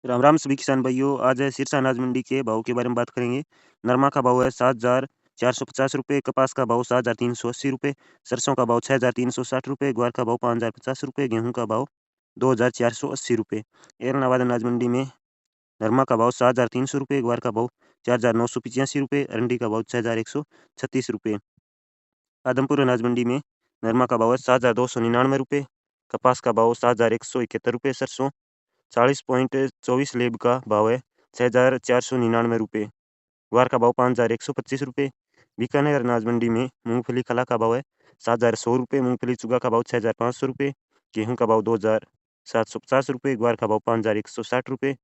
राम राम सभी किसान भाइयों। आज है सिरसा अनाज मंडी के भाव के बारे में बात करेंगे। नरमा का भाव है 7,450 रुपये, कपास का भाव 7,380 रुपये, सरसों का भाव 6,360 रुपये, ग्वार का भाव 5,050 रुपये, गेहूं का भाव 2,480 रुपये। एरनाबाद अनाज मंडी में नरमा का भाव 7,300 रुपये, ग्वार का भाव 4,985 रुपये, अरंडी का भाव 6,136 रुपये। आदमपुर अनाज मंडी में नरमा का भाव है 7,299 रुपये, कपास का भाव 7,171 रुपये, सरसों 40.24 लेब का भाव है 6,499 रुपये, ग्वार का भाव 5,125 रुपये। बीकानेर अनाज मंडी में मूंगफली खला का भाव है 7,100 रुपये, मूंगफली चुगा का भाव 6,500 रुपये, गेहूं का भाव 2,750 रुपये, ग्वार का भाव 5,160 रुपये,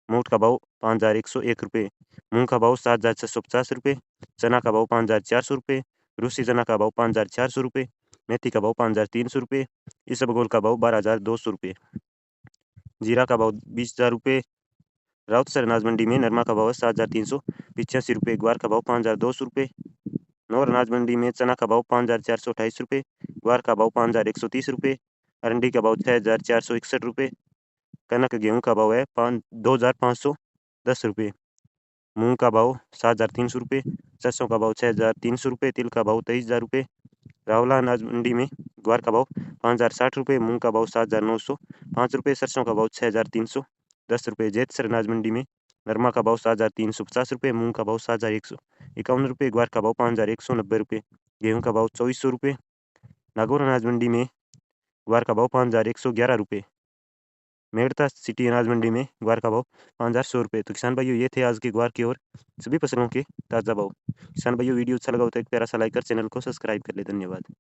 मोट का भाव 5,101 रुपये, मूंग का भाव 7,650 रुपये, चना का भाव 5,400 रुपये, रूसी चना का भाव 5,400 रुपये, मेथी का भाव 5,300 रुपये, इसबगोल का भाव 12,200 रुपये, जीरा का भाव 20,000 रुपये। राउतसर अनाज मंडी में नरमा का भाव है 7,385 रुपये, ग्वार का भाव 5,200 रुपये। नौर अनाज मंडी में चना का भाव 5,428 रुपये, ग्वार का भाव 5,130 रुपये, अरंडी का भाव 6,461 रुपये, कनक गेहूं का भाव है 2,510 रुपये, मूंग का भाव 7,300 रुपये, सरसों का भाव 6,300 रुपये, तिल का भाव 23,000 रुपये। रावला अनाज मंडी में ग्वार का भाव 5,060 रुपये, मूंग का भाव 7,905 रुपये, सरसों का भाव 6,310 रुपये। जैतसर अनाज मंडी में नरमा का भाव 7,350 रुपये, मूंग का भाव 7,151 रुपये, ग्वार का भाव 5,190 रुपये, गेहूं का भाव 2,400 रुपये। नागौर अनाज मंडी में ग्वार का भाव 5,111 रुपये। मेड़ता सिटी अनाज मंडी में ग्वार का भाव 5,100 रुपये। तो किसान भाइयों, ये थे आज के ग्वार के और सभी फसलों के ताज़ा भाव। किसान भाइयों, वीडियो अच्छा लगा हो तो एक प्यारा सा लाइक कर चैनल को सब्सक्राइब कर ले। धन्यवाद।